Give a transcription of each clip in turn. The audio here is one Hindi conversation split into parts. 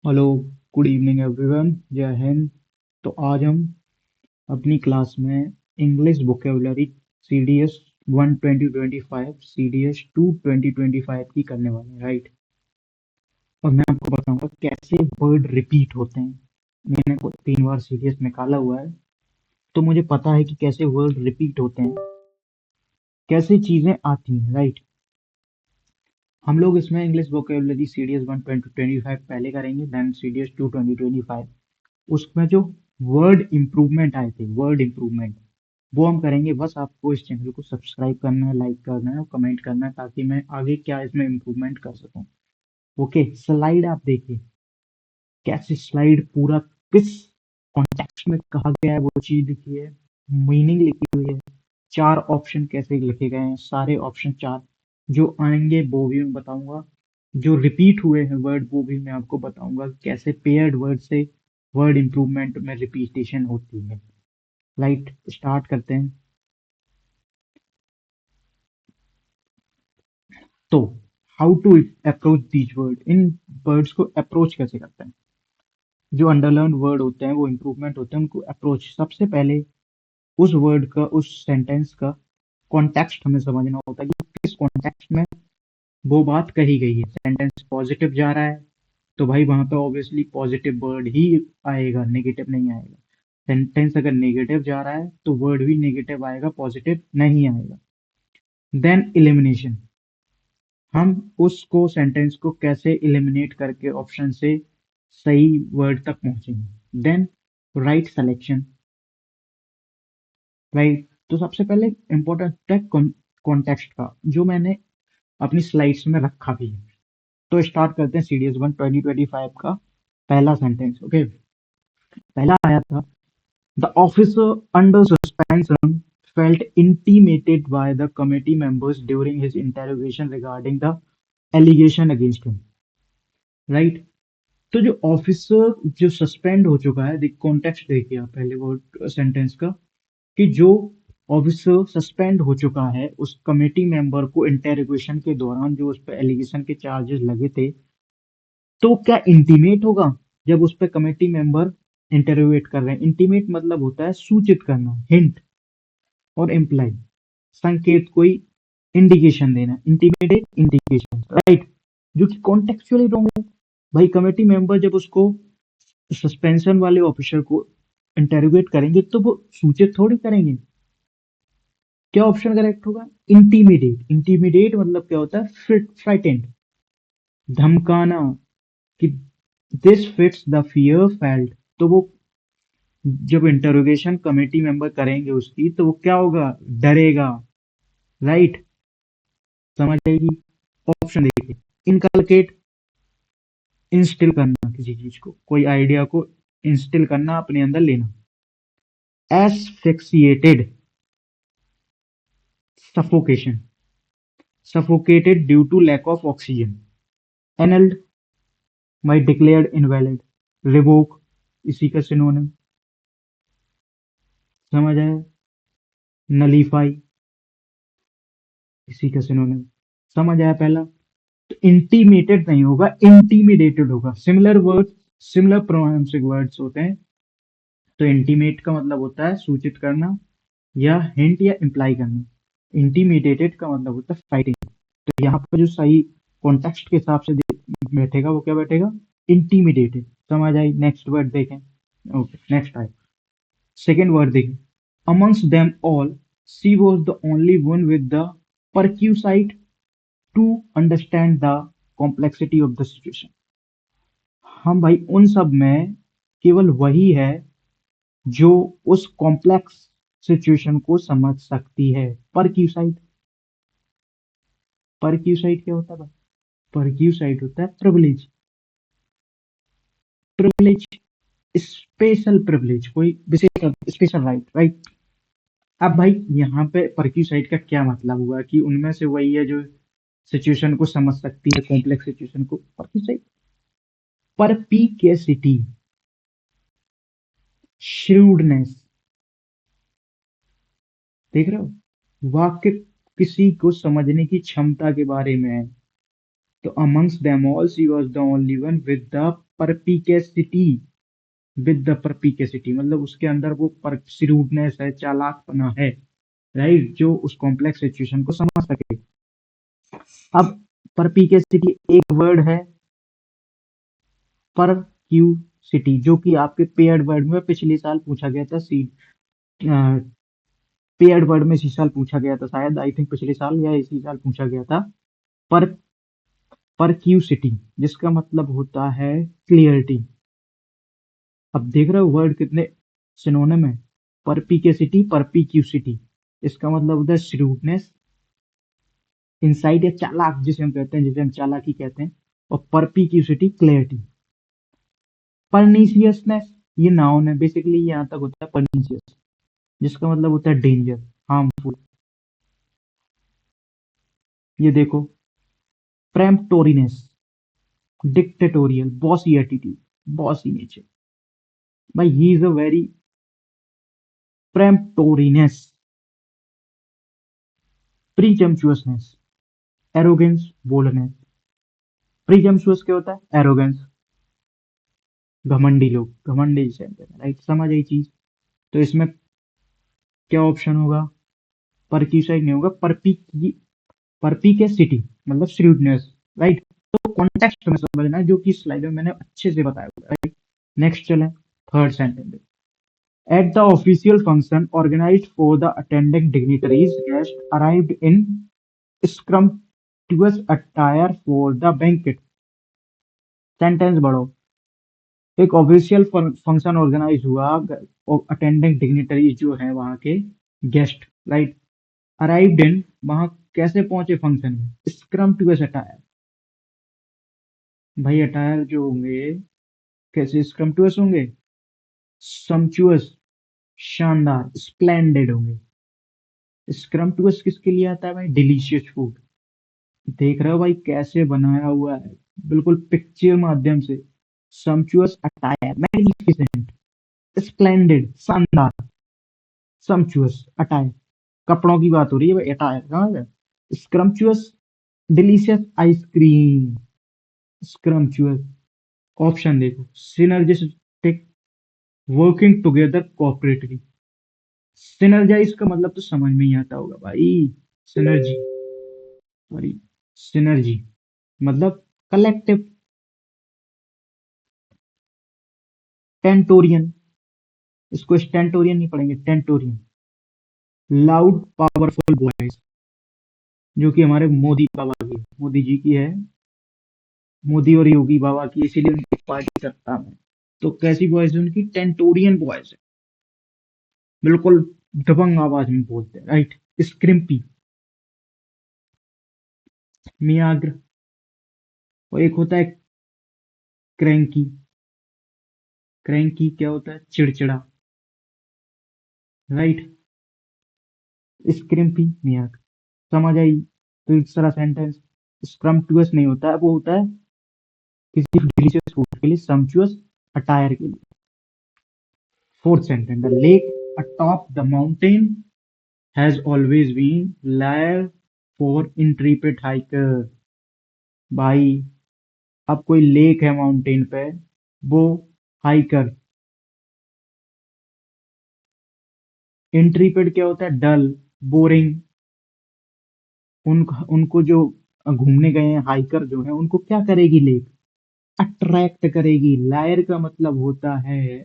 हेलो। Good evening everyone. जय हिंद। तो आज हम अपनी क्लास में इंग्लिश वोकेबुलरी सीडीएस 1 2025 सीडीएस 2 2025 की करने वाले हैं, राइट। और मैं आपको बताऊंगा कैसे वर्ड रिपीट होते हैं। मैंने को 3 बार सीडीएस निकाला हुआ है, तो मुझे पता है कि कैसे वर्ड रिपीट होते हैं, कैसे चीजें आती हैं, राइट। हम लोग इसमें इंग्लिश वोकेबुलरी सीडीएस 1 2025 पहले करेंगे, देन सीडीएस 2 2025। उसमें जो वर्ड इम्प्रूवमेंट आए थे, वर्ड इम्प्रूवमेंट, वो हम करेंगे। बस आपको इस चैनल को सब्सक्राइब करना है, लाइक करना है और कमेंट करना है, ताकि मैं आगे क्या इसमें इम्प्रूवमेंट कर सकूं। ओके, स्लाइड आप देखिए, कैसे स्लाइड पूरा किस कॉन्टेक्स्ट में कहा गया है वो चीज लिखी है, मीनिंग लिखी हुई है, 4 ऑप्शन कैसे लिखे गए हैं, सारे ऑप्शन 4 जो आएंगे वो भी मैं बताऊंगा। जो रिपीट हुए हैं वर्ड वो भी मैं आपको बताऊंगा, कैसे पेयर्ड वर्ड से वर्ड इम्प्रूवमेंट में रिपीटेशन होती है। राइट, स्टार्ट करते हैं। तो how to approach these word, इन वर्ड्स को अप्रोच कैसे करते हैं। जो अंडरलाइन वर्ड होते हैं वो इम्प्रूवमेंट होते हैं, उनको अप्रोच सबसे पहले उस वर्ड का, उस सेंटेंस का कॉन्टेक्स्ट हमें समझना होता है कि किस कॉन्टेक्स्ट में वो बात कही गई है। सेंटेंस पॉजिटिव जा रहा है तो भाई वहां पे ऑब्वियसली पॉजिटिव वर्ड ही आएगा, नेगेटिव नहीं आएगा। सेंटेंस अगर नेगेटिव जा रहा है तो वर्ड भी नेगेटिव आएगा, पॉजिटिव नहीं आएगा। देन इलिमिनेशन, हम उसको सेंटेंस को कैसे इलिमिनेट करके ऑप्शन से सही वर्ड तक पहुंचेंगे। Then right selection, right. तो सबसे पहले इंपॉर्टेंट है कॉन्टेक्स्ट का, जो मैंने अपनी स्लाइड्स में रखा भी है। तो स्टार्ट करते हैं सीडीएस 1 2025 का पहला सेंटेंस। ओके, पहला आया था, the officer under suspension felt intimidated by the committee members during his interrogation regarding the allegation against him, right। तो जो ऑफिसर जो सस्पेंड हो चुका है, देख कॉन्टेक्स्ट देखिए आप पहले वो सेंटेंस का, कि जो ऑफिसर सस्पेंड हो चुका है उस कमेटी मेंबर को इंटेरोगेशन के दौरान जो उस पर एलिगेशन के चार्जेस लगे थे, तो क्या इंटीमेट होगा जब उस पर कमेटी मेंबर इंटेरोगेट कर रहे हैं। इंटीमेट मतलब होता है सूचित करना, हिंट और इम्प्लाई, संकेत, कोई इंडिकेशन देना, इंटीमेटेड इंडिकेशन, राइट। जो कि कॉन्टेक्चुअली रॉन्ग है। भाई कमेटी मेंबर जब उसको सस्पेंशन वाले ऑफिसर को इंटेरोगेट करेंगे तो वो सूचित थोड़ी करेंगे। क्या ऑप्शन करेक्ट होगा? इंटीमिडेट। इंटीमिडेट मतलब क्या होता है? फ्राइटेंड, धमकाना, कि this fits the fear felt. तो वो जब इंटरोगेशन कमेटी मेंबर करेंगे उसकी, तो वो क्या होगा? डरेगा, राइट। समझ आएगी। ऑप्शन देखिए, इनकलकेट, इंस्टिल करना, किसी चीज को, कोई आइडिया को इंस्टिल करना, अपने अंदर लेना। एसफिक्सिएटेड, suffocation, suffocated due to lack of oxygen, annulled, my declared invalid, revoke, इसी का सिनोनिम। समझ आया? नलीफाई, इसी का सिनोनिम। समझ आया पहला? तो इंटीमेटेड नहीं होगा, इंटीमिडेटेड होगा। Similar word, similar pronouncing words होते हैं। तो इंटीमेट का मतलब होता है सूचित करना या हिंट या इम्प्लाई करना। इंटीमिडेटेड का मतलब होता है फाइटिंग। तो यहाँ पर जो सही कॉन्टेक्स्ट के हिसाब से बैठेगा वो क्या बैठेगा? इंटीमिडेटेड। समझ आई? नेक्स्ट वर्ड देखें। ओके, नेक्स्ट आए, सेकेंड वर्ड देखें। Amongst them all she was the only one with the perspicacity to understand the complexity of the situation. हम भाई उन सब में केवल वही है जो उस कॉम्प्लेक्स सिचुएशन को समझ सकती है। परक्यूसाइट, परक्यूसाइट क्या होता है भाई? परक्यूसाइट होता है प्रिविलेज, प्रिविलेज, स्पेशल प्रिविलेज, कोई विशेष स्पेशल राइट, राइट। अब भाई यहाँ पे परक्यूसाइट का क्या मतलब हुआ कि उनमें से वही है जो सिचुएशन को समझ सकती है, कॉम्प्लेक्स सिचुएशन को। परक्यूसाइट, परपीकेसिटी, श्रूडनेस, देख रहे हो? वाक्य किसी को समझने की क्षमता के बारे में है। तो amongst them all she was the only one with the perspicacity, with the perspicacity मतलब उसके अंदर वो श्रूडनेस है, चालाकपना है, राइट, जो उस कॉम्प्लेक्स सिचुएशन को समझ सके। अब परपिकेसिटी एक वर्ड है, परक्यूसिटी, जो कि आपके पेयर्ड वर्ड में पिछले साल पूछा गया था, सी पेयर्ड वर्ड में इसी साल पूछा गया था शायद, आई थिंक पिछले साल या इसी साल पूछा गया था। पर परक्यूसिटी जिसका मतलब होता है क्लियरिटी। अब देख रहे हो वर्ड कितने सिनोनिम है, परपिकेसिटी, परपिक्यूसिटी, इसका मतलब होता है श्रूडनेस, इंसाइट या चालाक जिसे हम कहते हैं, जिसे हम चालाकी कहते हैं, और परपिक्यूसिटी क्लैरिटी। परनीसियसनेस ये नाउन है, बेसिकली यहाँ तक होता है परनीसियस, जिसका मतलब होता है डेंजर, हार्मफुल। ये देखो, peremptoriness, dictatorial, bossy attitude, bossy nature, भाई he is a very peremptoriness. Presumptuousness, arrogance, boldness. Presumptuous क्या होता है? एरोगेंस, घमंडी लोग, घमंडी से, राइट, समझ आई चीज। तो इसमें क्या ऑप्शन होगा? परक्यूसाइड नहीं होगा, परपी के सिटी मतलब श्रूडनेस, राइट। तो कॉन्टेक्स्ट में समझना है, जो कि स्लाइड में मैंने अच्छे से बताया हुआ है, राइट। नेक्स्ट चलें, third sentence. At the official function organized for the attending dignitaries, guests arrived in scrumptious attire for the banquet. Sentence बढ़ो। एक ऑफिशियल फंक्शन ऑर्गेनाइज हुआ, अटेंडिंग डिग्निटरीज जो है वहां के गेस्ट, राइट, अराइव्ड इन, वहां कैसे पहुंचे फंक्शन में? स्क्रम्पटुअस अटायर, भाई अटायर जो होंगे कैसे स्क्रम्पटुअस होंगे? सम्चुअस, शानदार, स्प्लेंडेड होंगे। स्क्रम्पटुअस किसके लिए आता है भाई? Delicious food. देख रहे हो भाई कैसे बनाया हुआ है, बिल्कुल पिक्चर माध्यम से। सम्चुअस अटायर, मैग्निफिसेंट, स्प्लेंडेड, शानदार, सम्चुअस अटायर, कपड़ों की बात हो रही है भाई, अटायर समझ गए? स्क्रम्पचुअस, डिलीशियस आइसक्रीम, स्क्रम्पचुअस। ऑप्शन देखो, synergistic, working together cooperatively. Synergise का मतलब तो समझ में ही आता होगा भाई, सिनर्जी, सॉरी, सिनर्जी मतलब कलेक्टिव। टेंटोरियन, इसको स्टेंटोरियन नहीं पढ़ेंगे, टेंटोरियन, लाउड पावरफुल वॉइस, जो कि हमारे मोदी बाबा की, मोदी जी की है, मोदी और योगी बाबा की, इसीलिए उनकी पार्टी करता है। तो कैसी वॉइस है उनकी? टेंटोरियन वॉइस है, बिल्कुल दबंग आवाज में बोलते हैं, राइट। स्क्रिम्पी, मियाग्र, और एक होता है क्रैंकी। क्रैंकी क्या होता है? चिड़चिड़ा, राइट। स्क्रिम्पी, मियाग्र, समझ आई? तो इस तरह सेंटेंस स्क्रम्पटुअस नहीं होता है, वो होता है किसी डिलीशियस फूड के लिए, सम्पचुअस अटायर के लिए। Fourth sentence, the lake atop the mountain has always been lair for intrepid hiker। भाई अब कोई लेक है माउंटेन पे, वो हाइकर, इंट्रीपेड क्या होता है? डल, बोरिंग, उनको जो घूमने गए हैं हाइकर जो है, उनको क्या करेगी लेक? अट्रैक्ट करेगी। लायर का मतलब होता है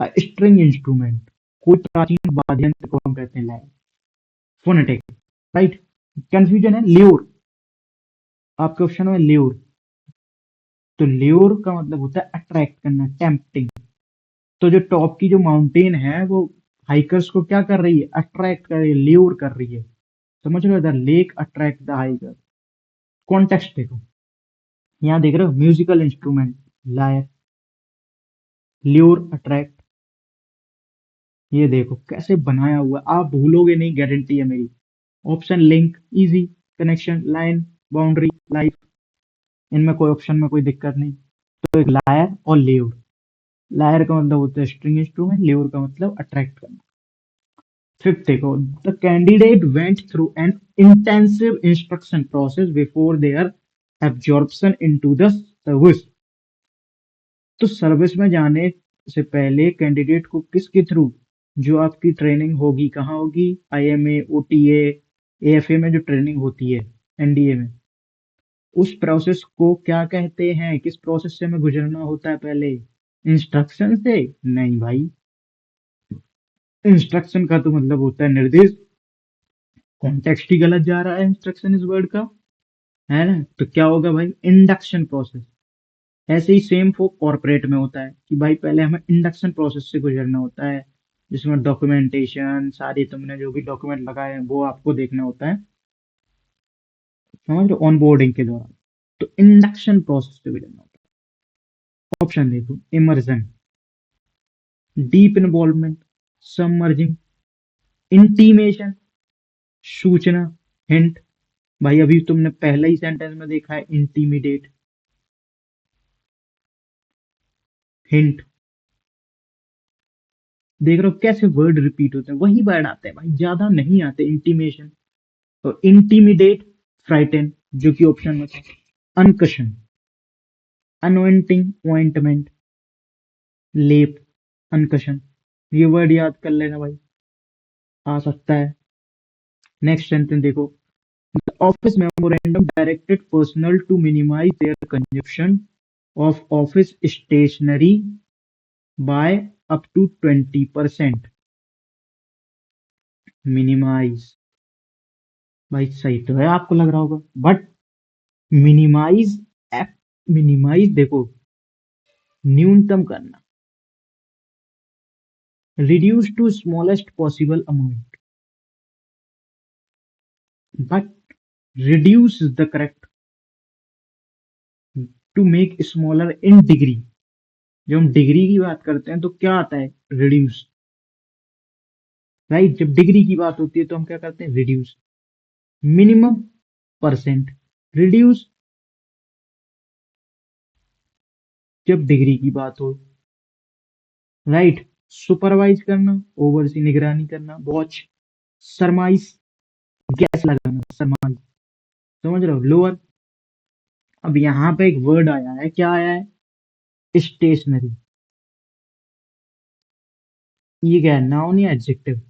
स्ट्रिंग इंस्ट्रूमेंट, कोई प्राचीन वाद्य यंत्र को हम कहते हैं लायर, फोनेटिक, राइट। कंफ्यूजन है, ल्योर, आपके ऑप्शन में ल्योर, तो ल्योर का मतलब होता है अट्रैक्ट करना, टेम्पटिंग। तो जो टॉप की जो माउंटेन है वो हाइकर्स को क्या कर रही है? अट्रैक्ट कर रही है, ल्योर कर रही है, समझ रहे हो? The lake attract the hiker. Context देखो, यहाँ देख रहे हो, musical instrument, lyre, lure, attract. ये देखो कैसे बनाया हुआ है, आप भूलोगे नहीं, गारंटी है मेरी। Option link, easy, connection, line, boundary, life, इनमें कोई ऑप्शन में कोई दिक्कत नहीं। तो एक लायर और ल्योर, लायर का मतलब होता है स्ट्रिंग इंस्ट्रूमेंट, ल्योर का मतलब अट्रैक्ट करना। फिफ्थ देखो, the candidate went through an intensive instruction process before there absorption into the service. तो सर्विस में जाने से पहले कैंडिडेट को किसके थ्रू, जो आपकी ट्रेनिंग होगी कहाँ होगी, आईएमए, ओटीए, एएफए में जो ट्रेनिंग होती है, एनडीए में, उस प्रोसेस को क्या कहते हैं, किस प्रोसेस से हमें गुजरना होता है पहले, इंस्ट्रक्शन से? नहीं भाई, इंस्ट्रक्शन का तो मतलब होता है निर्देश। कॉन्टेक्स्ट ही गलत जा रहा है इंस्ट्रक्शन इस वर्ड का, है ना? तो क्या होगा भाई, इंडक्शन प्रोसेस। ऐसे ही सेम फॉर कॉर्पोरेट में होता है कि भाई पहले हमें इंडक्शन प्रोसेस से गुजरना होता है, जिसमें डॉक्यूमेंटेशन, सारी तुमने जो भी डॉक्यूमेंट लगाए हैं वो आपको देखना होता है, समझ लो, ऑन बोर्डिंग के दौरान। तो इंडक्शन प्रोसेस से गुजरना होता है। ऑप्शन देखो, immersion, deep involvement, submerging, intimation, सूचना, हिंट। भाई अभी तुमने पहले ही सेंटेंस में देखा है इंटीमिडेट, हिंट। देख रहे हो कैसे वर्ड रिपीट होते हैं, वही वर्ड आते हैं भाई, ज्यादा नहीं आते। इंटीमेशन, तो इंटीमिडेट, फ्राइटन, जो कि ऑप्शन में था। अनकशन, अनोइंटिंग, ऑइंटमेंट, लेप, अनकशन। ये वर्ड याद कर लेना भाई, आ सकता है। नेक्स्ट सेंटेंस देखो, office memorandum directed personal to minimize their consumption of office stationery by up to 20%। Minimize, भाई सही तो है, आपको लग रहा होगा, बट मिनिमाइज, मिनिमाइज देखो, न्यूनतम करना, reduce to smallest possible amount, but reduce is the correct, to make smaller in degree. जब हम डिग्री की बात करते हैं तो क्या आता है, रिड्यूस, राइट? जब डिग्री की बात होती है तो हम क्या करते हैं, रिड्यूस। मिनिमम, परसेंट, रिड्यूस जब डिग्री की बात हो, राइट? सुपरवाइज करना, ओवरसी, निगरानी करना, वॉच, सरमाइज, गैस लगाना, सरमाइज, समझ रहे हो, लोअर। अब यहाँ पे एक वर्ड आया है, क्या आया है, स्टेशनरी। ये क्या है, नाउन या एडजेक्टिव?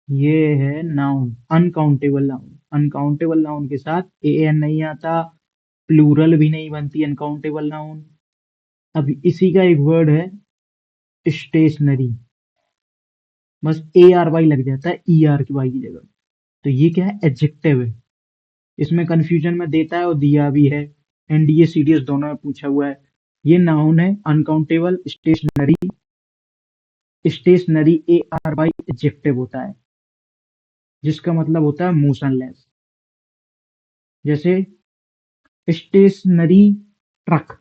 ये है noun, uncountable noun. Uncountable noun के साथ ए एन नहीं आता, प्लूरल भी नहीं बनती अनकाउंटेबल नाउन। अब इसी का एक वर्ड है स्टेशनरी, बस ए आर वाई लग जाता है ई आर की वाई की जगह। तो ये क्या है, एडजेक्टिव है। इसमें कंफ्यूजन में देता है और दिया भी है, एनडीए सीडीएस दोनों में पूछा हुआ है। ये नाउन है uncountable, stationery. Stationary A R Y adjective होता है, जिसका मतलब होता है मोशनलेस। जैसे स्टेशनरी ट्रक,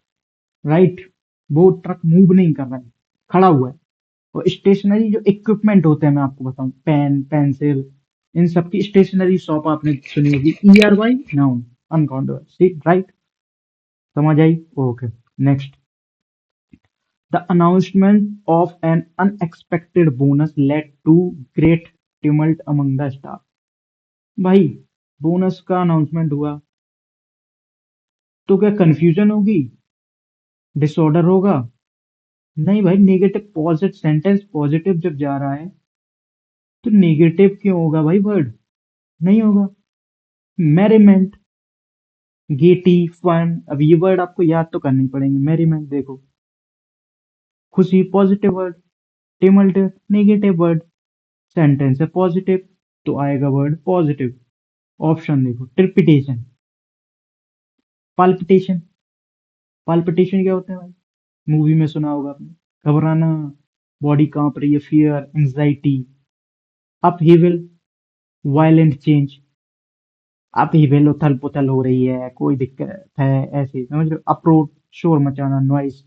राइट? वो ट्रक मूव नहीं कर रहा है, खड़ा हुआ है। और स्टेशनरी जो इक्विपमेंट होते हैं, मैं आपको बताऊं, पेन, पेंसिल, इन सब की स्टेशनरी शॉप आपने सुनी होगी, E R Y, noun, uncountable, ठीक, राइट? समझ आई? Okay. Next, the announcement of an unexpected bonus led to great tumult among the staff. भाई बोनस का अनाउंसमेंट हुआ तो क्या कंफ्यूजन होगी, डिसऑर्डर होगा? नहीं भाई, नेगेटिव पॉजिटिव सेंटेंस, पॉजिटिव जब जा रहा है तो नेगेटिव क्यों होगा भाई वर्ड, नहीं होगा। मेरीमेंट, गेटी, फन, अब ये वर्ड आपको याद तो करनी पड़ेंगे। मेरीमेंट देखो, खुशी, positive word, tumult, negative word, sentence है पॉजिटिव, तो आएगा वर्ड पॉजिटिव। ऑप्शन देखो, ट्रिपिटेशन, पाल्पिटेशन। पाल्पिटेशन क्या होता है भाई, मूवी में सुना होगा आपने, घबराना, बॉडी कांप रही है, fear, anxiety. Upheaval, violent change, upheaval, उथल पुथल हो रही है, कोई दिक्कत है, ऐसे समझ रहे हो। अप्रोच, शोर मचाना, नॉइस।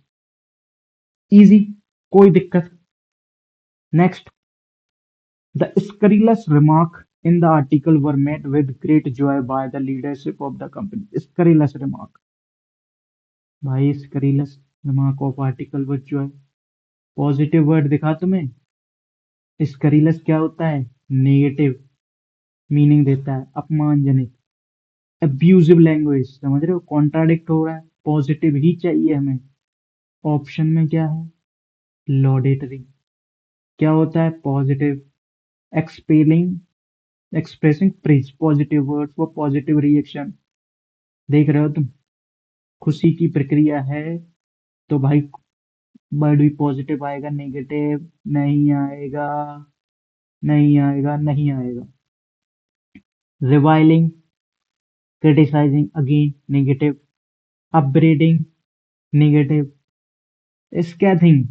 इजी, कोई दिक्कत। Next, the scurrilous remark in the article were met with great joy by the leadership of the company। scurrilous remark, भाई scurrilous remark of article with joy, positive word दिखा तुम्हें। स्करीलस क्या होता है, नेगेटिव मीनिंग देता है, अपमानजनक। अब्यूजिव लैंग्वेज, समझ रहे हो, कॉन्ट्राडिक्ट हो रहा है, पॉजिटिव ही चाहिए हमें। ऑप्शन में क्या है, लॉडेटरी, क्या होता है positive, expelling, expressing praise, positive words for positive reaction. देख रहे हो तुम, खुशी की प्रक्रिया है तो भाई वर्ड भी पॉजिटिव आएगा, नेगेटिव नहीं आएगा, नहीं आएगा, नहीं आएगा। Reviling, criticising again, negative. Upbraiding, negative. Scathing,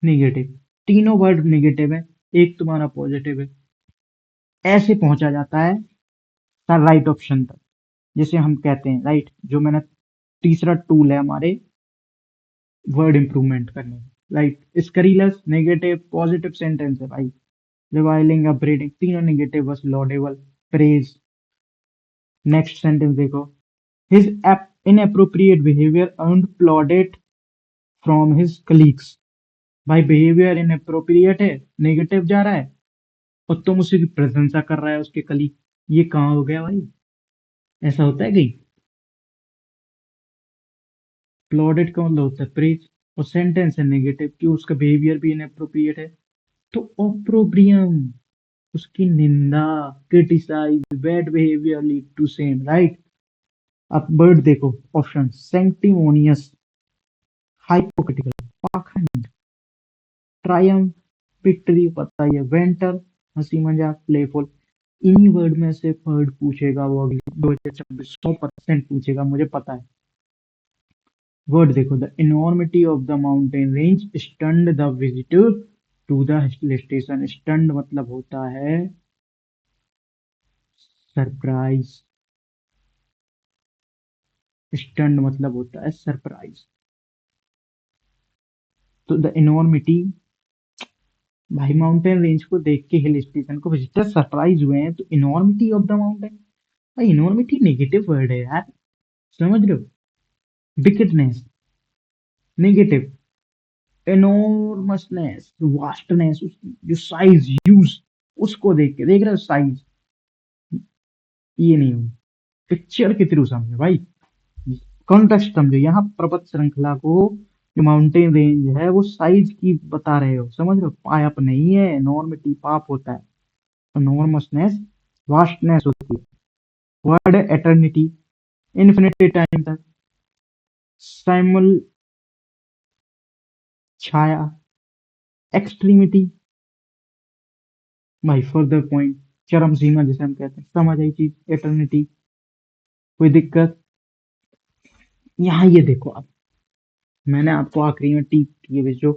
negative. तीनों वर्ड नेगेटिव है, एक तुम्हारा पॉजिटिव है। ऐसे पहुंचा जाता है सर राइट ऑप्शन तक, जिसे हम कहते हैं राइट, जो मैंने तीसरा टूल है हमारे वर्ड इंप्रूवमेंट करने में, राइट। स्करीलस, नेगेटिव, पॉजिटिव सेंटेंस है भाई। रिवाइलिंग, अपब्रीडिंग, तीनों नेगेटिव, बस लॉडेबल, प्रेज। नेक्स्ट सेंटेंस देखो, his inappropriate behavior earned plaudit from his colleagues। भाई बिहेवियर इनअप्रोप्रिएट है, नेगेटिव जा रहा है, और तुम उसी की प्रशंसा कर रहा है उसके कलीग। ये कहाँ हो गया भाई, ऐसा होता है कहीं? प्लॉडेड का मतलब होता है प्रेज, और सेंटेंस है नेगेटिव कि उसका बिहेवियर भी इनअप्रोप्रिएट है, तो ऑप्रोब्रियम, उसकी निंदा, criticise, bad behaviour lead to same, right. अब वर्ड देखो, ऑप्शन, सैंक्टिमोनियस, हाइपोक्रिटिकल, पाखंड, ट्रायम्फ, विक्ट्री, पता ही है, वेंटर, हंसी मजाक, प्लेफुल। इन्हीं वर्ड में से वर्ड पूछेगा वो अगले 2026 100% पूछेगा, मुझे पता है। वर्ड देखो, the enormity of the mountain range stunned the visitor to the hill station. Stunned मतलब होता है सरप्राइज, स्टन्ड मतलब होता है सरप्राइज। तो द इनॉर्मिटी, भाई माउंटेन रेंज को देख के हिल स्टेशन को विजिटर सरप्राइज हुए हैं, तो इनॉर्मिटी ऑफ द माउंटेन, भाई इनॉर्मिटी नेगेटिव वर्ड है यार, समझ रहे हो। विकेटनेस, नेगेटिव। एनोर्मसनेस, वास्टनेस, जो साइज, यूज, उसको देख के, देख रहे हो साइज, ये नहीं हो। पिक्चर के थ्रू समझो भाई, कॉन्टेक्स्ट समझो, यहाँ पर्वत श्रृंखला को, जो माउंटेन रेंज है वो साइज की बता रहे हो, समझ रहे हो, पाप नहीं है, नॉर्मिटी पाप होता है, तो नॉर्मसनेस वास्टनेस होती है। वर्ड एटर्निटी, इन्फिनिटी टाइम तक। साइमल, छाया, एक्सट्रीमिटी, भाई फर्दर पॉइंट, चरम सीमा जिसे हम कहते हैं, समझ आई चीज, एटर्निटी। कोई दिक्कत? यहाँ ये देखो, अब मैंने आपको आखिरी में टी किए हुए जो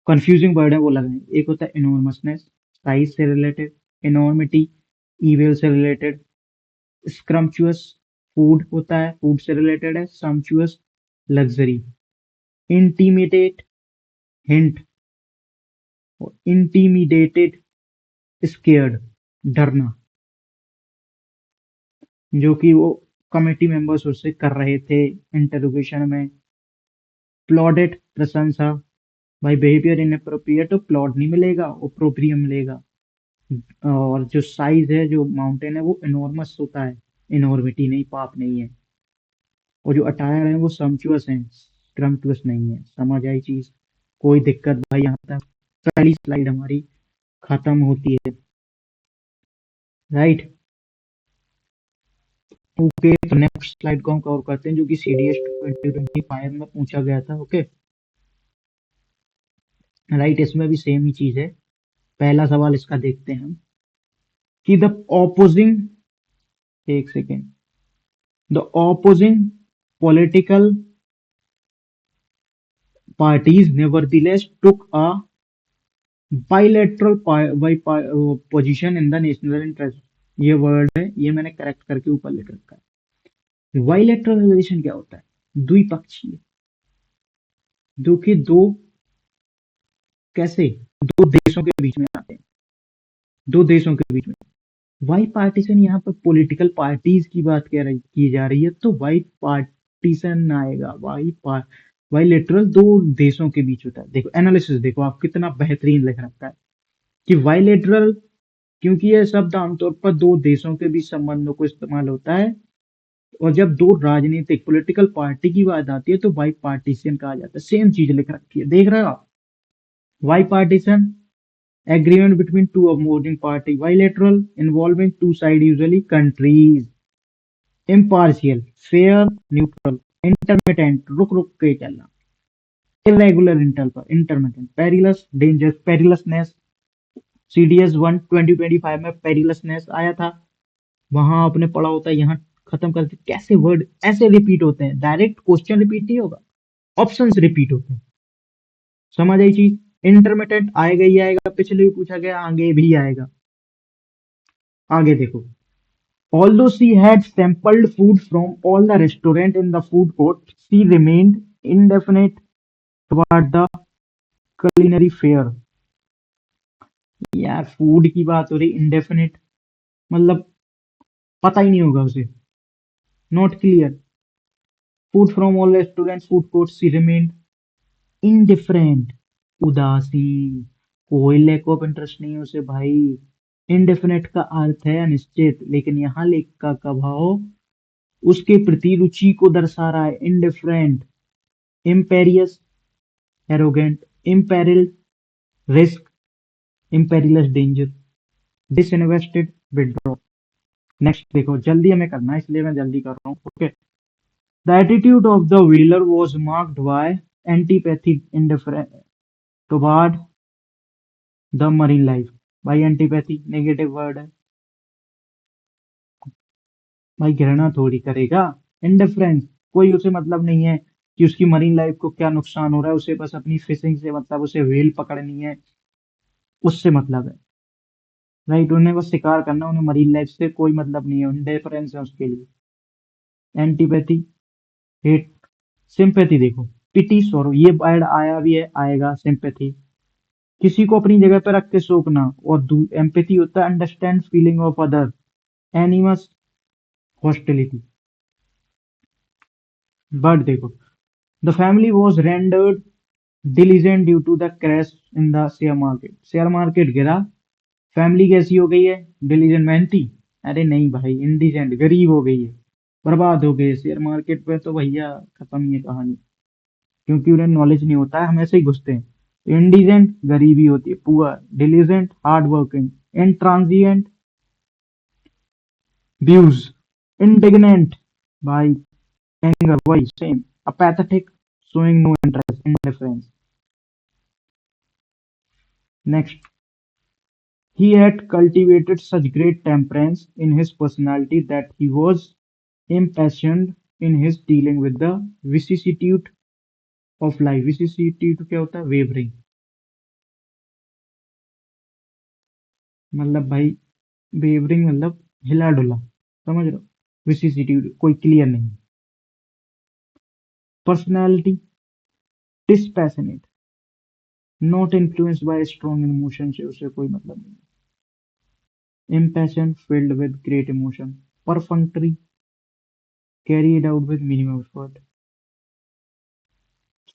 कंफ्यूजिंग वर्ड है वो लगाए। एक होता है इनॉर्मसनेस, साइज से रिलेटेड, इनॉर्मिटी, ईवेल से रिलेटेड, स्क्रम्चुअस, फूड होता है, फूड से रिलेटेड है, सम्चुअस, लग्जरी, इंटीमिडेट, हिंट, और इंटीमिडेटेड, स्केयर्ड, डरना, जो कि वो कमेटी मेंबर्स उससे कर रहे थे इंटरोगेशन में। प्लॉडेड, प्रशंसा, भाई बिहेवियर इनअप्रोप्रिएट तो प्लॉट नहीं मिलेगा, ओप्रोप्रियम मिलेगा। और जो साइज है, जो माउंटेन है, वो इनॉर्मस होता है, इनॉर्मिटी नहीं, पाप नहीं है। और जो अटायर है वो सम्चुअस है, स्क्रम्पटुअस नहीं है। समझ आई चीज? कोई दिक्कत भाई? यहाँ तक पहली स्लाइड हमारी खत्म होती है, राइट। ओके, तो नेक्स्ट स्लाइड को हम कवर करते हैं, जो कि सीडीएस 2025 में पूछा गया था। ओके, राइट, इसमें भी सेम ही चीज है। पहला सवाल इसका देखते हैं हम, कि द ऑपोजिंग, एक second, the opposing political parties nevertheless took a bilateral position in the national interest। ये वर्ड है, ये मैंने करेक्ट करके ऊपर लिख रखा है। बाइलेटरल रिलेशन क्या होता है? द्विपक्षीय, दो के दो, कैसे, दो देशों के बीच में आते हैं, दो देशों के बीच में। वाई पार्टीशन, यहाँ पर पॉलिटिकल पार्टीज की बात की जा रही है, तो वाई पार्टीशन आएगा, बाइलेटरल दो देशों के बीच होता है। देखो एनालिसिस देखो, आप कितना बेहतरीन लिख रखा है कि बाइलेटरल, क्योंकि यह शब्द आमतौर पर दो देशों के बीच संबंधों को इस्तेमाल होता है, और जब दो राजनीतिक पॉलिटिकल पार्टी की बात आती है तो बाई पार्टीशन कहा जाता है। सेम चीज लिख रखी है, देख रहे हो आप? By partition, agreement between two or more party, bilateral, involving two side, usually countries, impartial, fair, neutral, intermittent, रुक रुक के चलना, irregular, intermittent, perilous, dangerous, perilousness, CDS 1 2025 में perilousness आया था, वहां आपने पढ़ा होता है, यहाँ खत्म करते कैसे वर्ड ऐसे रिपीट होते हैं, डायरेक्ट क्वेश्चन रिपीट नहीं होगा, ऑप्शंस रिपीट होते हैं। समझ आई चीज? इंटरमीडिएट आएगा ही आएगा, पिछले भी पूछा गया, आगे भी आएगा। आगे देखो, although she had sampled food from all the restaurants in the food court, she remained indefinite toward the culinary fare। यार फूड की बात हो रही, इंडेफिनिट मतलब पता ही नहीं होगा उसे, not clear. Food from all restaurant food court, she remained indifferent, उदासीन, कोई लैक ऑफ इंटरेस्ट नहीं है उसे भाई। इनडेफिनेट का अर्थ है अनिश्चित, लेकिन यहाँ लेख का भाव उसके प्रति रुचि को दर्शा रहा है। Indifferent, imperious, arrogant, imperilled, risk, imperilous, danger, disinvested, withdraw. Next देखो, जल्दी हमें करना है इसलिए मैं जल्दी कर रहा हूँ। Okay, the attitude of the wheeler was marked by antipathy indifferent toward the marine life. भाई एंटीपैथी नेगेटिव वर्ड है भाई, घृणा थोड़ी करेगा। इंडिफरेंस, कोई उसे मतलब नहीं है कि उसकी मरीन लाइफ को क्या नुकसान हो रहा है, उसे बस अपनी फिशिंग से मतलब, उसे व्हेल पकड़नी है, उससे मतलब है। राइट, उन्हें बस शिकार करना, उन्हें मरीन लाइफ से कोई मतलब नहीं है, इंडिफरेंस है उसके लिए। एंटीपैथी, हेट, सिंपैथी देखो, पिटी, सॉरो, ये वर्ड आया भी है, आएगा। सिंपैथी, किसी को अपनी जगह पे रख के सोचना, और एम्पैथी होता है understand feeling of other. Animus, hostility. But देखो, the family was rendered diligent due to the crash in the share market. Share market गिरा, फैमिली कैसी हो गई है? डिलीजेंट, मेहनती? अरे नहीं भाई, इंडिजेंट, गरीब हो गई है, बर्बाद हो गई है। शेयर मार्केट पे तो भैया खत्म ही है कहानी, क्योंकि उन्हें नॉलेज नहीं होता है, हमेशा ही घुसते हैं। इंडिजेंट गरीबी होती है, poor. Diligent hard working. Intransigent views. Indignant भाई एंगर, वही same. Apathetic showing no interest, indifference. Next, he had cultivated such great temperance in his personality that he was impassioned in his dealing with the vicissitude of life। vicissitude क्या होता है? वेवरिंग, मतलब भाई वेवरिंग मतलब हिला डुला, समझ रहे हो? vicissitude कोई क्लियर नहीं। Personality, dispassionate, not influenced by strong emotion, से उसे कोई मतलब नहीं। impassioned, filled with great emotion। perfunctory, carried out with minimum effort।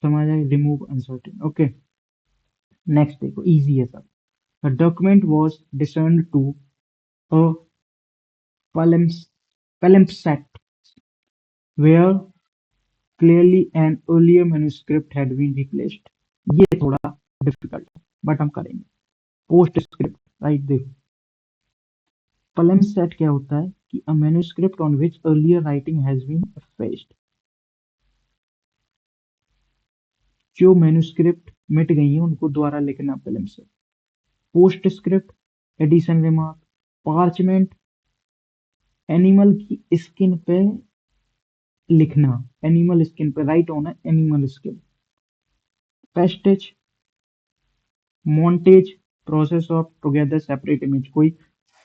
समझ आए? Remove uncertain. ओके, नेक्स्ट देखो, इजी है सब। The document was discerned to a palimpsest, where clearly an earlier manuscript had been replaced। ये थोड़ा डिफिकल्ट है बट हम करेंगे। पोस्ट स्क्रिप्ट, राइट, देखो, palimpsest क्या होता है कि a manuscript on which earlier writing has been effaced। जो मैन्युस्क्रिप्ट मिट गई है उनको दोबारा लिखना palimpsest। Post script, addition remark. Parchment, animal की स्किन पे लिखना, एनिमल स्किन पे राइट होना, animal skin. Pastiche, montage, process of together separate image, कोई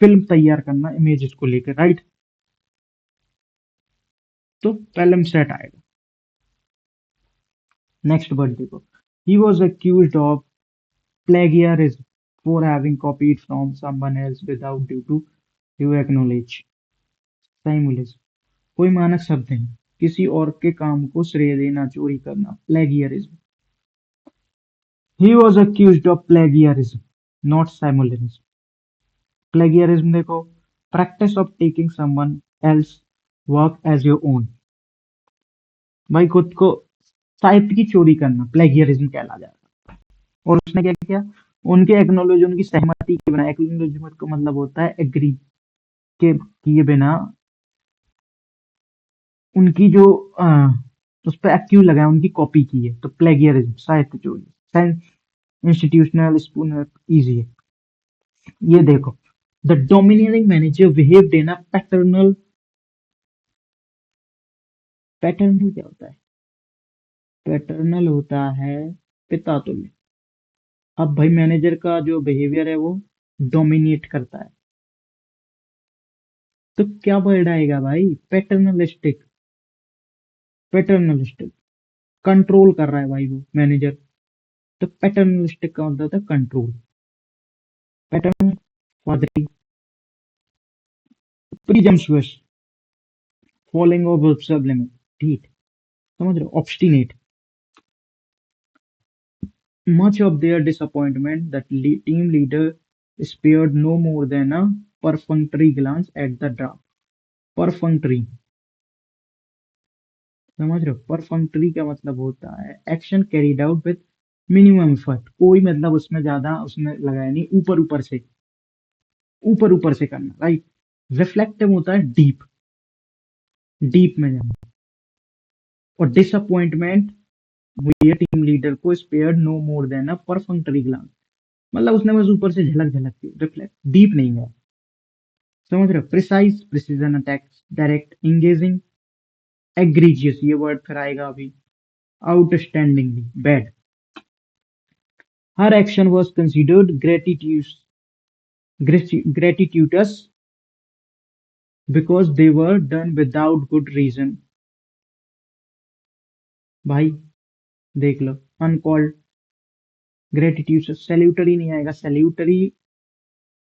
फिल्म तैयार करना इमेजेस को लेकर, राइट। तो पेलम सेट आएगा। नेक्स्ट वर्ड देखो, he was accused of plagiarism for having copied from someone else without due to you acknowledge. साइमुलिज्म, कोई मानक शब्द नहीं, किसी और के काम को श्रेय देना, चोरी करना, plagiarism. He was accused of plagiarism, not simultaneously। Plagiarism देखो, practice of taking someone else work as your own. भाई खुद को साहित्य की चोरी करना प्लेगियरिज्म कहला जाता है। और उसने क्या किया, उनके एक्नोलॉज उनकी सहमति के बिना, एक्नोलॉजमेंट का मतलब होता है एग्री के किए बिना, उनकी जो उस पर एक्यूज लगाया, उनकी कॉपी की है, तो प्लेगियरिज्म साहित्य चोरी। इंस्टीट्यूशनल स्पून इजी है। ये देखो, the domineering manager behaved in a paternal, paternal क्या होता है, पैटर्नल होता है पिता तुल्य। अब भाई मैनेजर का जो बिहेवियर है वो डोमिनेट करता है, तो क्या वर्ड आएगा भाई, पैटर्नलिस्टिक। पैटर्नलिस्टिक, कंट्रोल कर रहा है भाई वो मैनेजर, तो पैटर्नलिस्टिक का मतलब था कंट्रोल। पैटर्न, फादरी, प्रीजम्पशुअस, फॉलोइंग ऑफ सबलिमिट, ठीक, समझ रहे हो, obstinate. Much of their disappointment that team leader spared no more than a perfunctory glance at the draft. Perfunctory, समझ रहे हो, परफंक्टरी का मतलब होता है action carried out with minimum effort, कोई मतलब उसमें ज्यादा उसने लगाया नहीं, ऊपर ऊपर से, ऊपर ऊपर से करना, राइट। रिफ्लेक्टिव होता है डीप, डीप में जाना। और डिसअपॉइंटमेंट हुई है टीम लीडर को स्पेयर्ड नो मोर देन अ परफंक्टरी ग्लांस, मतलब उसने बस ऊपर से झलक झलक के, रिफ्लेक्ट, डीप नहीं गया, समझ रहे हो। Precise, precision attacks, direct, engaging, egregious, ये वर्ड फिर आएगा अभी, आउटस्टैंडिंगली बैड। हर action was considered gratuitous because they were done without good reason. भाई देख लो, अनकॉल्ड, ग्रेटिट्यूड, सैल्यूटरी नहीं आएगा, सैल्यूटरी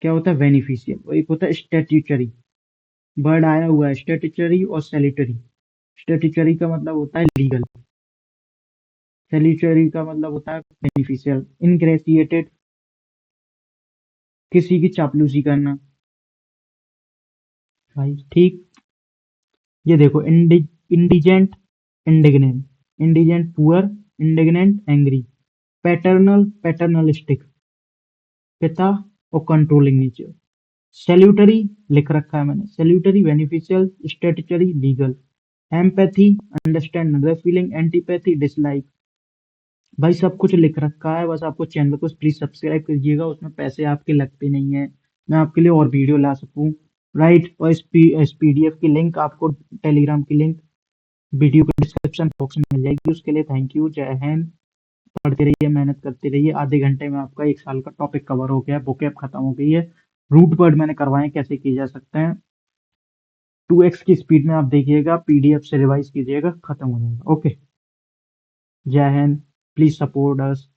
क्या होता है, बेनिफिशियल, और एक होता है स्टैट्यूटरी। वर्ड आया हुआ है स्टैट्यूटरी और सैल्यूटरी। स्टैट्यूटरी का मतलब होता है लीगल, सैल्यूटरी का मतलब होता है बेनिफिशियल। इनग्रेसिएटेड, किसी की चापलूसी करना, भाई ठीक। ये देखो, indigent, indignant, indigent poor, indignant angry, paternal, paternalistic, पिता, और कंट्रोलिंग नेचर। सैल्यूटरी लिख रखा है मैंने, salutary beneficial, statutory legal. Empathy, understand other feeling, antipathy dislike. भाई सब कुछ लिख रखा है, बस आपको चैनल को प्लीज सब्सक्राइब कीजिएगा, उसमें पैसे आपके लगते नहीं है, मैं आपके लिए और वीडियो ला सकूं, राइट। और इस पीडीएफ की लिंक आपको, टेलीग्राम की लिंक वीडियो के डिस्क्रिप्शन बॉक्स में मिल जाएगी। उसके लिए थैंक यू, जय हिंद। पढ़ते रहिए, मेहनत करते रहिए, आधे घंटे में आपका 1 साल का टॉपिक कवर हो गया, बुक ऐप खत्म हो गई है। रूट वर्ड मैंने करवाए कैसे किए जा सकते हैं, 2x की स्पीड में आप देखिएगा, पीडीएफ से रिवाइज कीजिएगा, खत्म हो जाएगा। ओके, जय हिंद, प्लीज सपोर्ट अस।